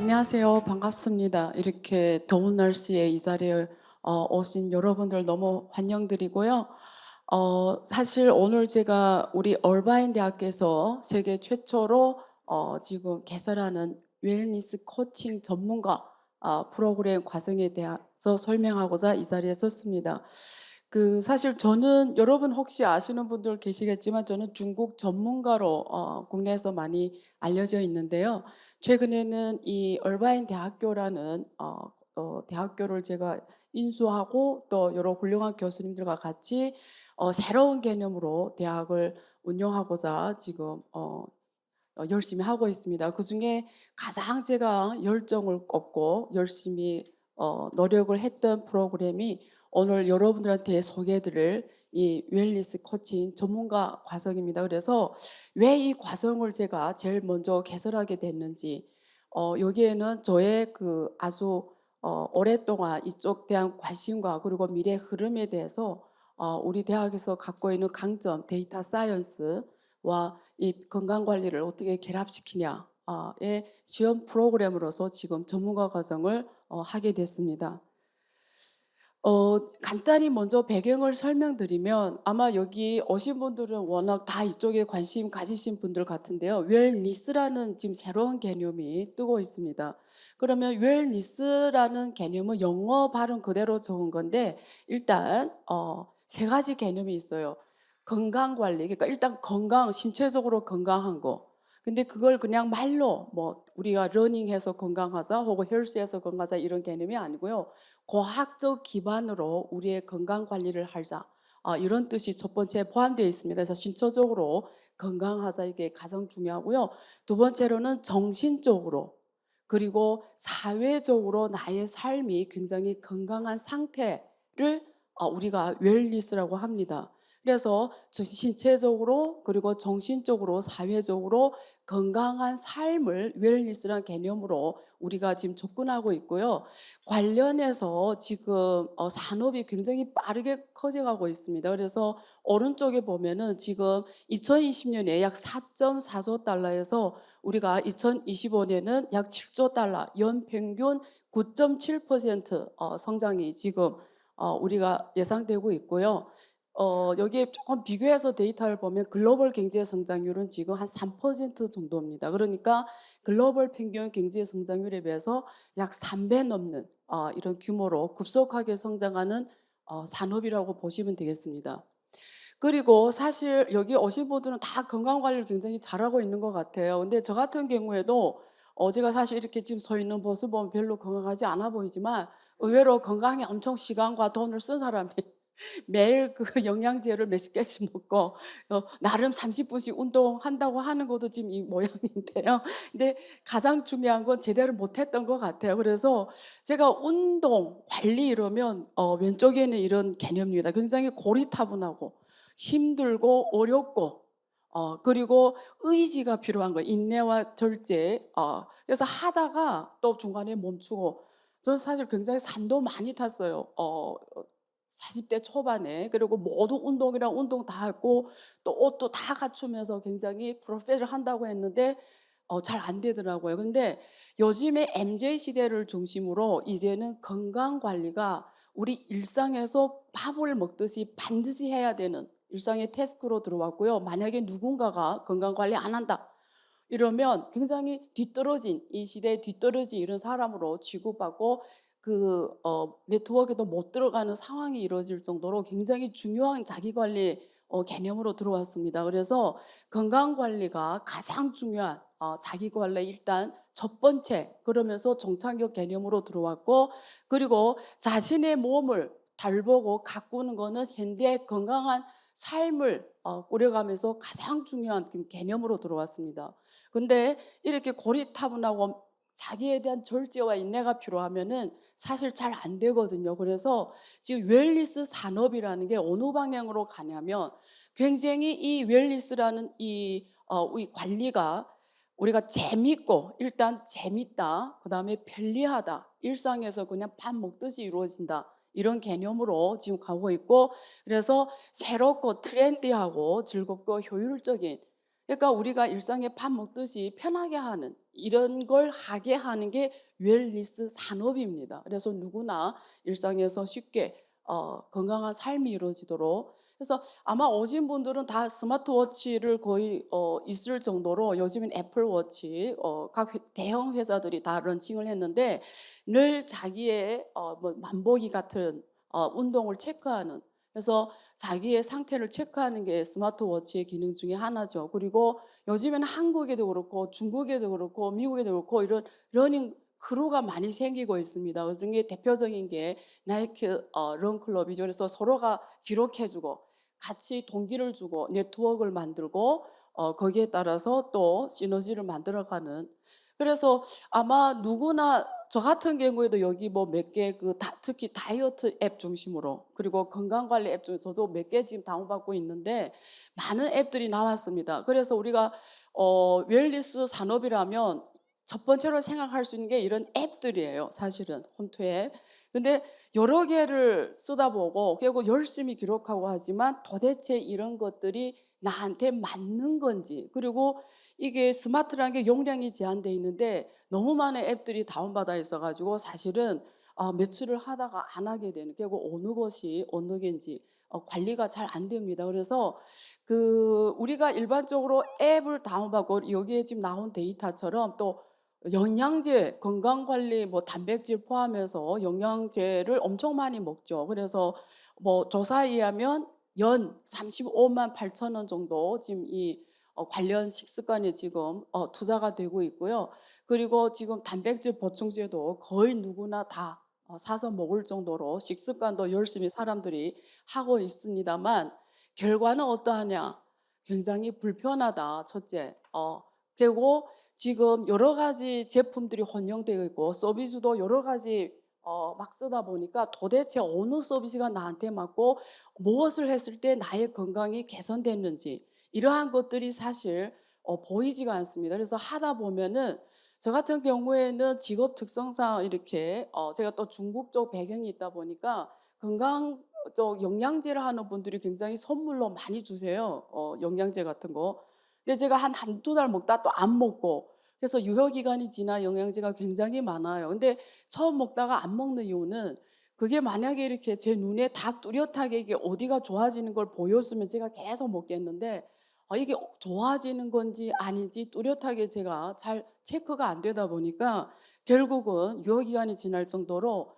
안녕하세요. 반갑습니다. 이렇게 더운 날씨에 이 자리에 오신 여러분들 너무 환영드리고요. 사실 오늘 제가 우리 얼바인 대학에서 세계 최초로 지금 개설하는 웰니스 코칭 전문가 프로그램 과정에 대해서 설명하고자 이 자리에 섰습니다. 사실 저는 여러분 혹시 아시는 분들 계시겠지만 저는 중국 전문가로 국내에서 많이 알려져 있는데요. 최근에는 이 얼바인 대학교라는 대학교를 제가 인수하고 또 여러 훌륭한 교수님들과 같이 새로운 개념으로 대학을 운영하고자 지금 열심히 하고 있습니다. 그중에 가장 제가 열정을 꽂고 열심히 노력을 했던 프로그램이 오늘 여러분들한테 소개해드릴 이 웰니스 코칭 전문가 과정입니다. 그래서 왜 이 과정을 제가 제일 먼저 개설하게 됐는지, 여기에는 저의 아주 오랫동안 이쪽 대한 관심과 그리고 미래 흐름에 대해서 우리 대학에서 갖고 있는 강점, 데이터 사이언스와 이 건강 관리를 어떻게 결합시키냐의 시험 프로그램으로서 지금 전문가 과정을 하게 됐습니다. 간단히 먼저 배경을 설명드리면 아마 여기 오신 분들은 워낙 다 이쪽에 관심 가지신 분들 같은데요. 웰니스라는 지금 새로운 개념이 뜨고 있습니다. 그러면 웰니스라는 개념은 영어 발음 그대로 적은 건데 일단 세 가지 개념이 있어요. 건강 관리, 그러니까 일단 건강, 신체적으로 건강한 거. 근데 그걸 그냥 말로 뭐 우리가 러닝해서 건강하자 혹은 헬스해서 건강하자 이런 개념이 아니고요. 과학적 기반으로 우리의 건강 관리를 하자. 이런 뜻이 첫 번째 포함되어 있습니다. 그래서 신체적으로 건강하자 이게 가장 중요하고요. 두 번째로는 정신적으로 그리고 사회적으로 나의 삶이 굉장히 건강한 상태를 우리가 웰니스라고 합니다. 그래서 신체적으로 그리고 정신적으로 사회적으로 건강한 삶을 웰니스라는 개념으로 우리가 지금 접근하고 있고요. 관련해서 지금 산업이 굉장히 빠르게 커져가고 있습니다. 그래서 오른쪽에 보면은 지금 2020년에 약 4.4조 달러에서 우리가 2025년에는 약 7조 달러, 연평균 9.7% 성장이 지금 우리가 예상되고 있고요. 여기에 조금 비교해서 데이터를 보면 글로벌 경제 성장률은 지금 한 3% 정도입니다. 그러니까 글로벌 평균 경제 성장률에 비해서 약 3배 넘는 이런 규모로 급속하게 성장하는 산업이라고 보시면 되겠습니다. 그리고 사실 여기 오신 분들은 다 건강 관리를 굉장히 잘하고 있는 것 같아요. 근데 저 같은 경우에도 제가 사실 이렇게 지금 서 있는 모습 보면 별로 건강하지 않아 보이지만 의외로 건강에 엄청 시간과 돈을 쓴 사람이 매일 그 영양제를 몇십 개씩 먹고 나름 30분씩 운동한다고 하는 것도 지금 이 모양인데요. 근데 가장 중요한 건 제대로 못했던 것 같아요. 그래서 제가 운동, 관리 이러면 왼쪽에는 이런 개념입니다. 굉장히 고리타분하고 힘들고 어렵고 그리고 의지가 필요한 거예요. 인내와 절제. 그래서 하다가 또 중간에 멈추고 저는 사실 굉장히 산도 많이 탔어요. 40대 초반에. 그리고 모두 운동이랑 운동 다 했고 또 옷도 다 갖추면서 굉장히 프로페셔널 한다고 했는데 잘 안 되더라고요. 근데 요즘에 MZ 시대를 중심으로 이제는 건강 관리가 우리 일상에서 밥을 먹듯이 반드시 해야 되는 일상의 태스크로 들어왔고요. 만약에 누군가가 건강 관리 안 한다 이러면 굉장히 뒤떨어진 이 시대에 뒤떨어진 이런 사람으로 취급받고 네트워크에도 못 들어가는 상황이 이루어질 정도로 굉장히 중요한 자기관리 개념으로 들어왔습니다. 그래서 건강관리가 가장 중요한 자기관리 일단 첫 번째 그러면서 정착력 개념으로 들어왔고 그리고 자신의 몸을 달보고 가꾸는 거는 현대의 건강한 삶을 꾸려가면서 가장 중요한 개념으로 들어왔습니다. 근데 이렇게 고리타분하고 자기에 대한 절제와 인내가 필요하면은 사실 잘 안 되거든요. 그래서 지금 웰니스 산업이라는 게 어느 방향으로 가냐면 굉장히 이 웰니스라는 이 관리가 우리가 재밌고 일단 재밌다. 그다음에 편리하다. 일상에서 그냥 밥 먹듯이 이루어진다. 이런 개념으로 지금 가고 있고 그래서 새롭고 트렌디하고 즐겁고 효율적인 그러니까 우리가 일상에 밥 먹듯이 편하게 하는 이런 걸 하게 하는 게 웰니스 산업입니다. 그래서 누구나 일상에서 쉽게 건강한 삶이 이루어지도록. 그래서 아마 오신 분들은 다 스마트워치를 거의 있을 정도로 요즘엔 애플워치 각 대형 회사들이 다 런칭을 했는데 늘 자기의 뭐 만보기 같은 운동을 체크하는, 그래서 자기의 상태를 체크하는 게 스마트워치의 기능 중에 하나죠. 그리고 요즘에는 한국에도 그렇고 중국에도 그렇고 미국에도 그렇고 이런 러닝 크루가 많이 생기고 있습니다. 그중에 대표적인 게 나이키 런클럽이죠. 그래서 서로가 기록해주고 같이 동기를 주고 네트워크를 만들고 거기에 따라서 또 시너지를 만들어가는. 그래서 아마 누구나 저 같은 경우에도 여기 뭐 몇 개 특히 다이어트 앱 중심으로 그리고 건강관리 앱 중에 저도 몇 개 지금 다운받고 있는데 많은 앱들이 나왔습니다. 그래서 우리가 웰니스 산업이라면 첫 번째로 생각할 수 있는 게 이런 앱들이에요. 사실은 홈트 앱. 근데 여러 개를 쓰다 보고 결국 열심히 기록하고 하지만 도대체 이런 것들이 나한테 맞는 건지, 그리고 이게 스마트라는 게 용량이 제한돼 있는데 너무 많은 앱들이 다운받아 있어가지고 사실은 며칠을 하다가 안 하게 되는, 결국 어느 것이 어느 게인지 관리가 잘 안 됩니다. 그래서 우리가 일반적으로 앱을 다운받고 여기에 지금 나온 데이터처럼 또 영양제, 건강관리, 뭐 단백질 포함해서 영양제를 엄청 많이 먹죠. 그래서 뭐 조사에 의하면 연 35만 8천 원 정도 지금 이 관련 식습관에 지금 투자가 되고 있고요. 그리고 지금 단백질 보충제도 거의 누구나 다 사서 먹을 정도로 식습관도 열심히 사람들이 하고 있습니다만 결과는 어떠하냐? 굉장히 불편하다. 첫째. 그리고 지금 여러 가지 제품들이 혼용되어 있고 서비스도 여러 가지 막 쓰다 보니까 도대체 어느 서비스가 나한테 맞고 무엇을 했을 때 나의 건강이 개선됐는지 이러한 것들이 사실 보이지가 않습니다. 그래서 하다 보면은 저 같은 경우에는 직업 특성상 이렇게 제가 또 중국 쪽 배경이 있다 보니까 건강 쪽 영양제를 하는 분들이 굉장히 선물로 많이 주세요. 영양제 같은 거. 근데 제가 한두 달 먹다 또 안 먹고, 그래서 유효 기간이 지나 영양제가 굉장히 많아요. 근데 처음 먹다가 안 먹는 이유는 그게 만약에 이렇게 제 눈에 다 뚜렷하게 이게 어디가 좋아지는 걸 보였으면 제가 계속 먹겠는데 이게 좋아지는 건지 아닌지 뚜렷하게 제가 잘 체크가 안 되다 보니까 결국은 유효 기간이 지날 정도로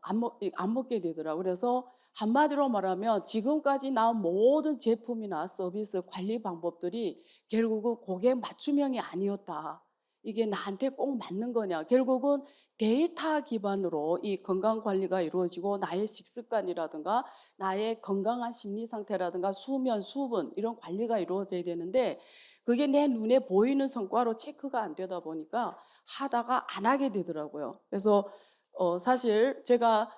안 먹게 되더라고요. 그래서 한마디로 말하면 지금까지 나온 모든 제품이나 서비스 관리 방법들이 결국은 고객 맞춤형이 아니었다. 이게 나한테 꼭 맞는 거냐. 결국은 데이터 기반으로 이 건강 관리가 이루어지고 나의 식습관이라든가 나의 건강한 심리 상태라든가 수면, 수분 이런 관리가 이루어져야 되는데 그게 내 눈에 보이는 성과로 체크가 안 되다 보니까 하다가 안 하게 되더라고요. 그래서 사실 제가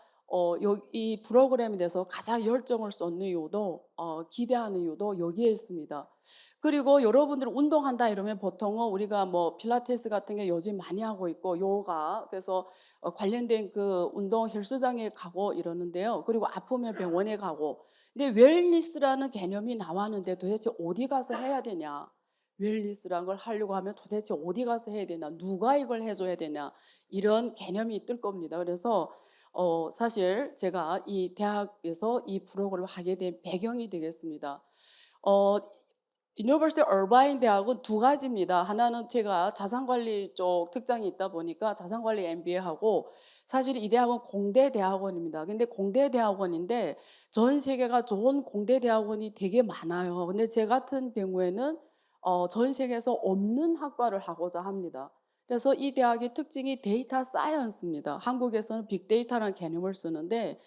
이 프로그램에 대해서 가장 열정을 쏟는 이유도 기대하는 이유도 여기에 있습니다. 그리고 여러분들 운동한다 이러면 보통은 우리가 뭐 필라테스 같은 게 요즘 많이 하고 있고 요가, 그래서 관련된 그 운동 헬스장에 가고 이러는데요. 그리고 아프면 병원에 가고. 근데 웰니스라는 개념이 나왔는데 도대체 어디 가서 해야 되냐? 웰니스라는 걸 하려고 하면 도대체 어디 가서 해야 되냐? 누가 이걸 해줘야 되냐? 이런 개념이 뜰 겁니다. 그래서 사실 제가 이 대학에서 이 프로그램을 하게 된 배경이 되겠습니다. 어, 유니버시티 얼바인 대학은 두 가지입니다. 하나는 제가 자산관리 쪽 특장이 있다 보니까 자산관리 MBA하고, 사실 이 대학은 공대 대학원입니다. 근데 공대 대학원인데 전 세계가 좋은 공대 대학원이 되게 많아요. 근데 제 같은 경우에는 전 세계에서 없는 학과를 하고자 합니다. 그래서 이 대학의 특징이 데이터 사이언스입니다. 한국에서는 빅데이터라는 개념을 쓰는데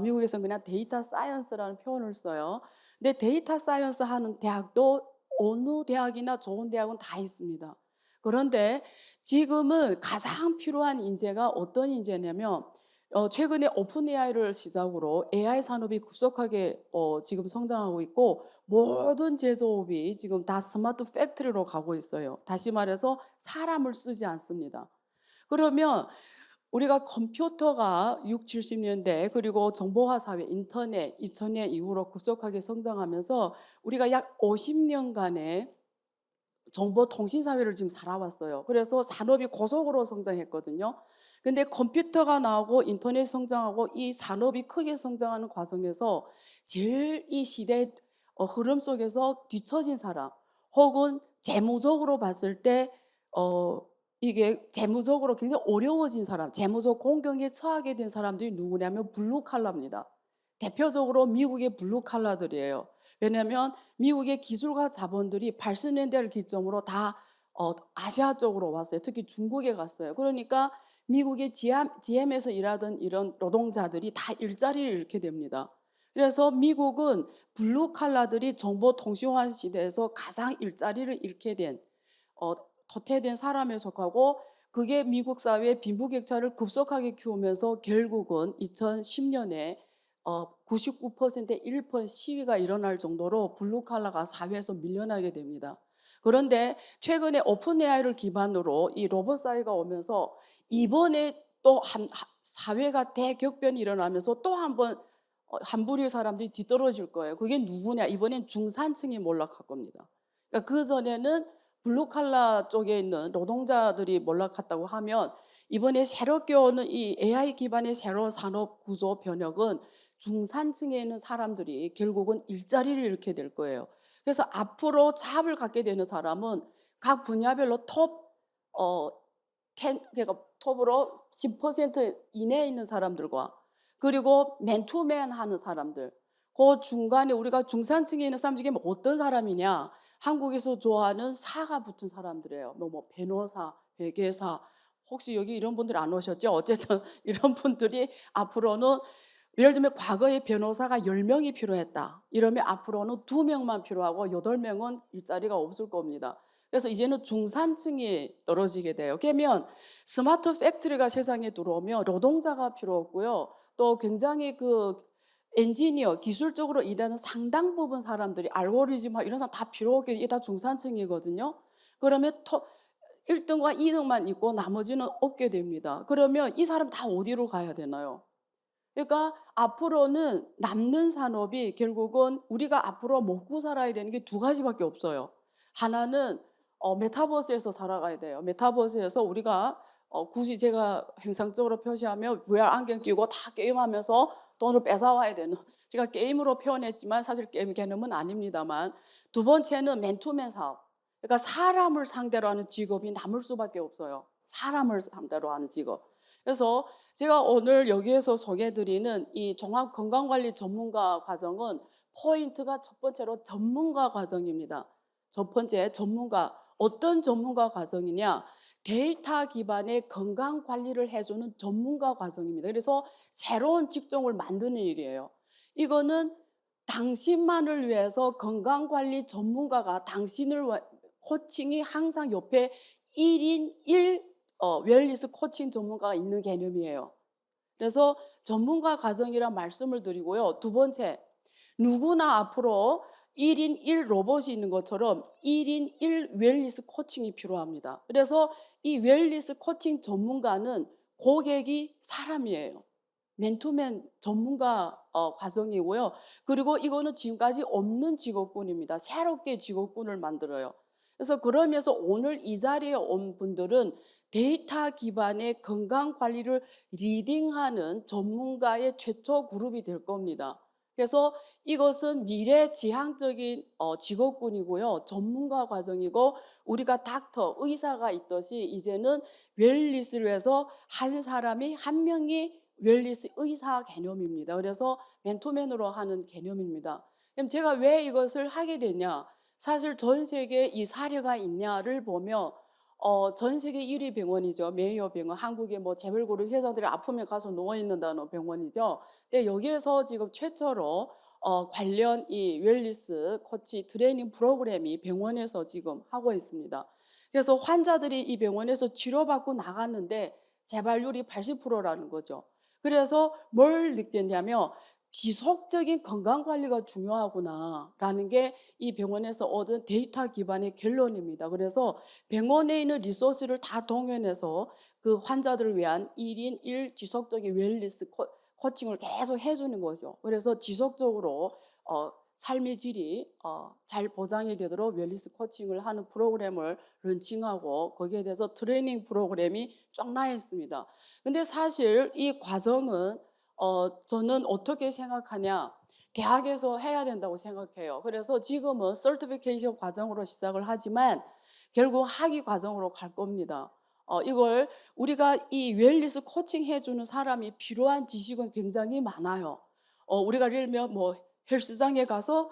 미국에서는 그냥 데이터 사이언스라는 표현을 써요. 근데 데이터 사이언스 하는 대학도 어느 대학이나 좋은 대학은 다 있습니다. 그런데 지금은 가장 필요한 인재가 어떤 인재냐면 최근에 오픈 AI를 시작으로 AI 산업이 급속하게 지금 성장하고 있고 모든 제조업이 지금 다 스마트 팩토리로 가고 있어요. 다시 말해서 사람을 쓰지 않습니다. 그러면 우리가 컴퓨터가 6, 70년대 그리고 정보화 사회, 인터넷 2000년 이후로 급속하게 성장하면서 우리가 약 50년간의 정보통신 사회를 지금 살아왔어요. 그래서 산업이 고속으로 성장했거든요. 근데 컴퓨터가 나오고 인터넷 성장하고 이 산업이 크게 성장하는 과정에서 제일 이 시대 흐름 속에서 뒤처진 사람, 혹은 재무적으로 봤을 때 어 이게 재무적으로 굉장히 어려워진 사람, 재무적 공경에 처하게 된 사람들이 누구냐면 블루 칼라입니다. 대표적으로 미국의 블루 칼라들이에요. 왜냐하면 미국의 기술과 자본들이 80년대를 기점으로 다 아시아 쪽으로 왔어요. 특히 중국에 갔어요. 그러니까 미국의 GM에서 일하던 이런 노동자들이 다 일자리를 잃게 됩니다. 그래서 미국은 블루 칼라들이 정보통신화 시대에서 가장 일자리를 잃게 된 도태된 사람에 속하고, 그게 미국 사회의 빈부격차를 급속하게 키우면서 결국은 2010년에 99%의 1% 시위가 일어날 정도로 블루칼라가 사회에서 밀려나게 됩니다. 그런데 최근에 오픈 AI를 기반으로 이 로봇 사회가 오면서 이번에 또 사회가 대격변이 일어나면서 또 한 부류의 사람들이 뒤떨어질 거예요. 그게 누구냐? 이번엔 중산층이 몰락할 겁니다. 그러니까 그전에는 블루칼라 쪽에 있는 노동자들이 몰락했다고 하면, 이번에 새롭게 오는 이 AI 기반의 새로운 산업 구조 변혁은 중산층에 있는 사람들이 결국은 일자리를 잃게 될 거예요. 그래서 앞으로 잡을 갖게 되는 사람은 각 분야별로 어, 그러니까 톱으로 10% 이내에 있는 사람들과, 그리고 맨투맨 하는 사람들, 그 중간에 우리가 중산층에 있는 사람 중에 어떤 사람이냐? 한국에서 좋아하는 사가 붙은 사람들이에요. 뭐 변호사, 회계사, 혹시 여기 이런 분들 안 오셨죠? 어쨌든 이런 분들이 앞으로는, 예를 들면 과거에 변호사가 10명이 필요했다 이러면 앞으로는 2명만 필요하고 8명은 일자리가 없을 겁니다. 그래서 이제는 중산층이 떨어지게 돼요. 그러면 스마트 팩토리가 세상에 들어오면 노동자가 필요 없고요. 또 굉장히 엔지니어, 기술적으로 일하는 상당 부분 사람들이, 알고리즘 이런 사람 다 필요 없게, 이게 다 중산층이거든요. 그러면 1등과 2등만 있고 나머지는 없게 됩니다. 그러면 이 사람 다 어디로 가야 되나요? 그러니까 앞으로는 남는 산업이 결국은 우리가 앞으로 먹고 살아야 되는 게 두 가지밖에 없어요. 하나는 메타버스에서 살아가야 돼요. 메타버스에서 우리가 굳이 제가 행상적으로 표시하면 VR 안경 끼고 다 게임하면서 돈을 뺏어와야 되는, 제가 게임으로 표현했지만 사실 게임 개념은 아닙니다만, 두 번째는 맨투맨 사업. 그러니까 사람을 상대로 하는 직업이 남을 수밖에 없어요. 사람을 상대로 하는 직업. 그래서 제가 오늘 여기에서 소개해드리는 이 종합건강관리 전문가 과정은 포인트가 첫 번째로 전문가 과정입니다. 첫 번째, 전문가. 어떤 전문가 과정이냐? 데이터 기반의 건강관리를 해주는 전문가 과정입니다. 그래서 새로운 직종을 만드는 일이에요. 이거는 당신만을 위해서 건강관리 전문가가, 당신을 코칭이 항상 옆에 1인 1 웰니스 코칭 전문가가 있는 개념이에요. 그래서 전문가 과정이란 말씀을 드리고요. 두 번째, 누구나 앞으로 1인 1 로봇이 있는 것처럼 1인 1 웰니스 코칭이 필요합니다. 그래서 이 웰니스 코칭 전문가는 고객이 사람이에요. 맨투맨 전문가 과정이고요. 그리고 이거는 지금까지 없는 직업군입니다. 새롭게 직업군을 만들어요. 그래서 그러면서 오늘 이 자리에 온 분들은 데이터 기반의 건강관리를 리딩하는 전문가의 최초 그룹이 될 겁니다. 그래서 이것은 미래지향적인 직업군이고요. 전문가 과정이고, 우리가 닥터, 의사가 있듯이 이제는 웰니스를 해서 한 사람이, 한 명이 웰니스 의사 개념입니다. 그래서 맨투맨으로 하는 개념입니다. 그럼 제가 왜 이것을 하게 되냐? 사실 전 세계에 이 사례가 있냐를 보면 전 세계 1위 병원이죠. 메이어 병원. 한국의 뭐 재벌그룹 회사들이 아프면 가서 누워 있는다는 병원이죠. 근데 여기에서 지금 최초로 관련 이 웰니스 코치 트레이닝 프로그램이 병원에서 지금 하고 있습니다. 그래서 환자들이 이 병원에서 치료받고 나갔는데 재발률이 80%라는 거죠. 그래서 뭘 느꼈냐면 지속적인 건강관리가 중요하구나라는 게 이 병원에서 얻은 데이터 기반의 결론입니다. 그래서 병원에 있는 리소스를 다 동원해서 그 환자들을 위한 1인 1 지속적인 웰니스 코칭을 계속 해주는 거죠. 그래서 지속적으로 삶의 질이 잘 보장이 되도록 웰니스 코칭을 하는 프로그램을 런칭하고 거기에 대해서 트레이닝 프로그램이 쫙 나 있습니다. 근데 사실 이 과정은 저는 어떻게 생각하냐? 대학에서 해야 된다고 생각해요. 그래서 지금은 서티피케이션 과정으로 시작을 하지만 결국 학위 과정으로 갈 겁니다. 이걸 우리가 이 웰니스 코칭 해주는 사람이 필요한 지식은 굉장히 많아요. 우리가 예를 들면 뭐 헬스장에 가서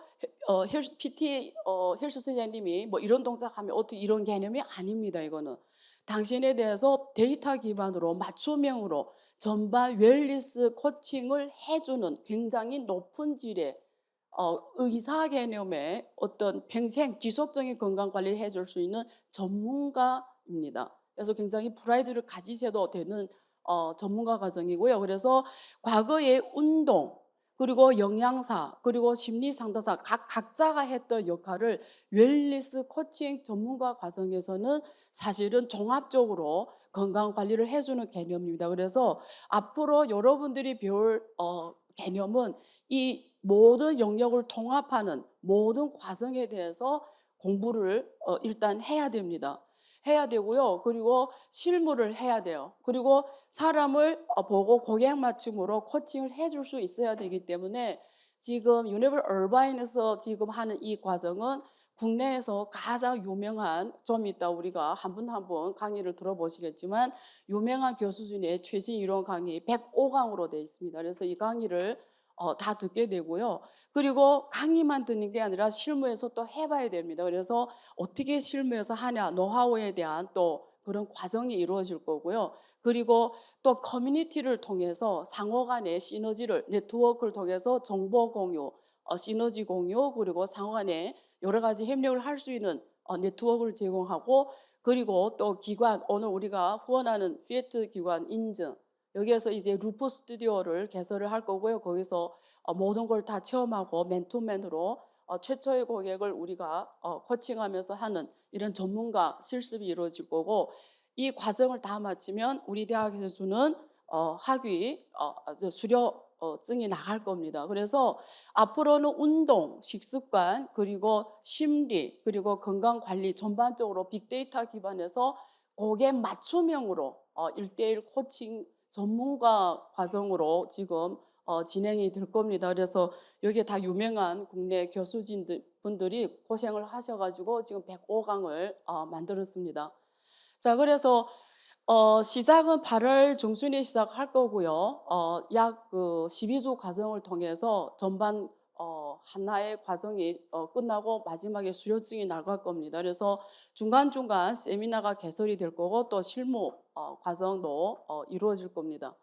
PT 헬스 선생님이 뭐 이런 동작하면 어떻게 이런 개념이 아닙니다. 이거는 당신에 대해서 데이터 기반으로 맞춤형으로 전반 웰니스 코칭을 해주는 굉장히 높은 질의 의사 개념의 어떤 평생 지속적인 건강 관리를 해줄 수 있는 전문가입니다. 그래서 굉장히 프라이드를 가지셔도 되는 전문가 과정이고요. 그래서 과거의 운동 그리고 영양사 그리고 심리 상담사 각자가 했던 역할을 웰니스 코칭 전문가 과정에서는 사실은 종합적으로 건강 관리를 해주는 개념입니다. 그래서 앞으로 여러분들이 배울 개념은 이 모든 영역을 통합하는 모든 과정에 대해서 공부를 일단 해야 됩니다. 해야 되고요. 그리고 실무를 해야 돼요. 그리고 사람을 보고 고객 맞춤으로 코칭을 해줄 수 있어야 되기 때문에 지금 유니버 얼바인에서 지금 하는 이 과정은 국내에서 가장 유명한, 좀 이따 우리가 한 분 한 분 강의를 들어보시겠지만 유명한 교수 중에 최신 이론 강의 105강으로 되어 있습니다. 그래서 이 강의를 다 듣게 되고요. 그리고 강의만 듣는 게 아니라 실무에서 또 해봐야 됩니다. 그래서 어떻게 실무에서 하냐, 노하우에 대한 또 그런 과정이 이루어질 거고요. 그리고 또 커뮤니티를 통해서 상호 간의 시너지를, 네트워크를 통해서 정보 공유, 시너지 공유, 그리고 상호 간에 여러 가지 협력을 할 수 있는 네트워크를 제공하고, 그리고 또 기관, 오늘 우리가 후원하는 피에트 기관 인증, 여기에서 이제 루프 스튜디오를 개설을 할 거고요. 거기서 모든 걸 다 체험하고 맨투맨으로 최초의 고객을 우리가 코칭하면서 하는 이런 전문가 실습이 이루어질 거고, 이 과정을 다 마치면 우리 대학에서 주는 학위 수료증이 나갈 겁니다. 그래서 앞으로는 운동, 식습관, 그리고 심리, 그리고 건강관리 전반적으로 빅데이터 기반에서 고객 맞춤형으로 1대1 코칭 전문가 과정으로 지금 진행이 될 겁니다. 그래서 여기에 다 유명한 국내 교수진분들이 고생을 하셔가지고 지금 105강을 만들었습니다. 자, 그래서 시작은 8월 중순에 시작할 거고요. 약 12주 과정을 통해서 전반 하나의 과정이 끝나고 마지막에 수료증이 나갈 겁니다. 그래서 중간중간 세미나가 개설이 될 거고 또 실무 과정도 이루어질 겁니다.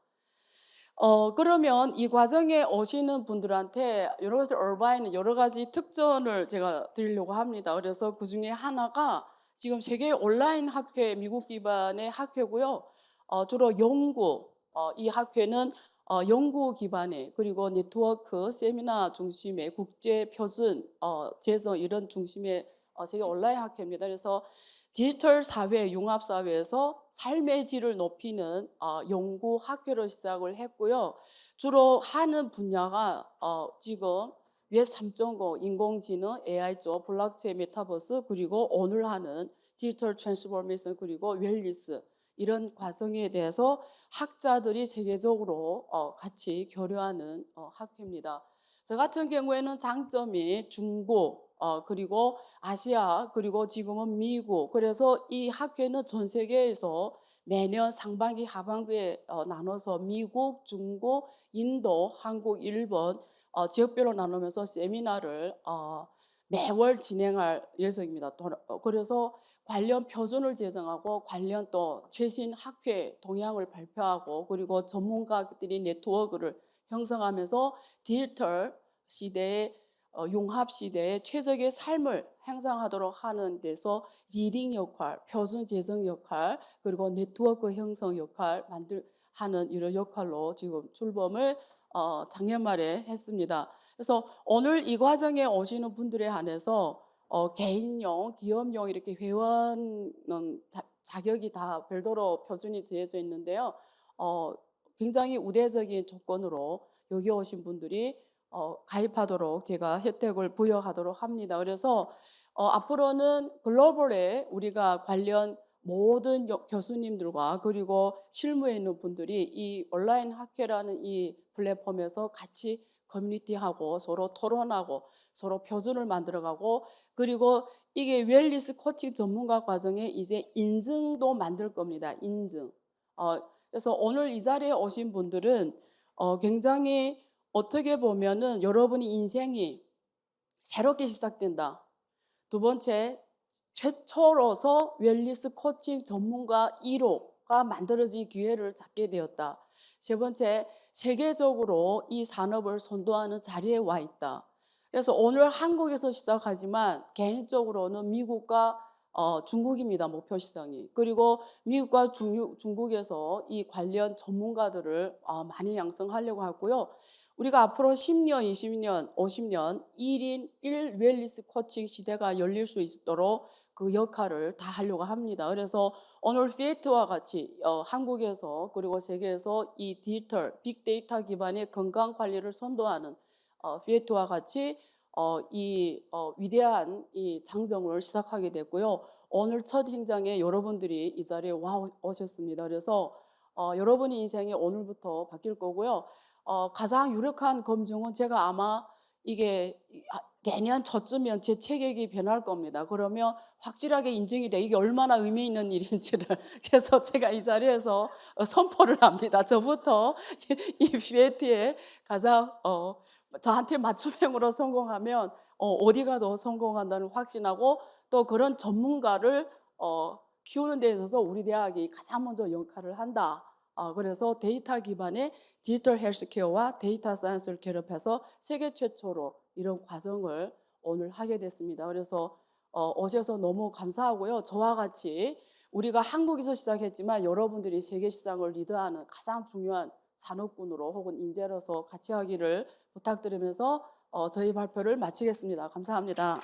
그러면 이 과정에 오시는 분들한테 유니버시티 얼바인은 여러 가지 특전을 제가 드리려고 합니다. 그래서 그 중에 하나가 지금 세계 온라인 학회, 미국 기반의 학회고요. 주로 연구, 이 학회는 연구 기반의, 그리고 네트워크, 세미나 중심의 국제 표준, 재정 이런 중심의 세계 온라인 학회입니다. 그래서 디지털 사회, 융합 사회에서 삶의 질을 높이는 연구 학회로 시작을 했고요. 주로 하는 분야가 지금 웹 3.0, 인공지능, AI 쪽, 블록체인, 메타버스, 그리고 오늘 하는 디지털 트랜스포메이션, 그리고 웰니스 이런 과정에 대해서 학자들이 세계적으로 같이 교류하는 학회입니다. 저 같은 경우에는 장점이 중고, 그리고 아시아, 그리고 지금은 미국, 그래서 이 학회는 전 세계에서 매년 상반기, 하반기에 나눠서 미국, 중국, 인도, 한국, 일본 지역별로 나누면서 세미나를 매월 진행할 예정입니다. 그래서 관련 표준을 제정하고 관련 또 최신 학회 동향을 발표하고, 그리고 전문가들이 네트워크를 형성하면서 디지털 시대의 융합 시대에 최적의 삶을 향상하도록 하는 데서 리딩 역할, 표준 제정 역할, 그리고 네트워크 형성 역할 하는 이런 역할로 지금 출범을 작년 말에 했습니다. 그래서 오늘 이 과정에 오시는 분들에 한해서 개인용, 기업용 이렇게 회원 자격이 다 별도로 표준이 되어져 있는데요. 굉장히 우대적인 조건으로 여기 오신 분들이 가입하도록 제가 혜택을 부여하도록 합니다. 그래서 앞으로는 글로벌에 우리가 관련 모든 교수님들과 그리고 실무에 있는 분들이 이 온라인 학회라는 이 플랫폼에서 같이 커뮤니티하고 서로 토론하고 서로 표준을 만들어가고, 그리고 이게 웰니스 코칭 전문가 과정에 이제 인증도 만들 겁니다. 인증. 그래서 오늘 이 자리에 오신 분들은 굉장히 어떻게 보면은 여러분이 인생이 새롭게 시작된다. 두 번째, 최초로서 웰니스 코칭 전문가 1호가 만들어질 기회를 갖게 되었다. 세 번째, 세계적으로 이 산업을 선도하는 자리에 와 있다. 그래서 오늘 한국에서 시작하지만 개인적으로는 미국과 중국입니다. 목표 시장이. 그리고 미국과 중국에서 이 관련 전문가들을 많이 양성하려고 하고요. 우리가 앞으로 10년, 20년, 50년 1인 1 웰니스 코칭 시대가 열릴 수 있도록 그 역할을 다 하려고 합니다. 그래서 오늘 피에트와 같이 한국에서 그리고 세계에서 이 디지털 빅데이터 기반의 건강 관리를 선도하는 피에트와 같이 이 위대한 이 장정을 시작하게 됐고요. 오늘 첫 행장에 여러분들이 이 자리에 와 오셨습니다. 그래서 여러분의 인생이 오늘부터 바뀔 거고요. 가장 유력한 검증은 제가 아마 이게 내년 초쯤이면 제 체격이 변할 겁니다. 그러면 확실하게 인증이 돼. 이게 얼마나 의미 있는 일인지를. 그래서 제가 이 자리에서 선포를 합니다. 저부터 이 뷰에티에 가장 저한테 맞춤형으로 성공하면 어디가 더 성공한다는 확신하고, 또 그런 전문가를 키우는 데 있어서 우리 대학이 가장 먼저 역할을 한다. 그래서 데이터 기반의 디지털 헬스케어와 데이터 사이언스를 결합해서 세계 최초로 이런 과정을 오늘 하게 됐습니다. 그래서 오셔서 너무 감사하고요. 저와 같이 우리가 한국에서 시작했지만 여러분들이 세계 시장을 리드하는 가장 중요한 산업군으로 혹은 인재로서 같이 하기를 부탁드리면서 저희 발표를 마치겠습니다. 감사합니다.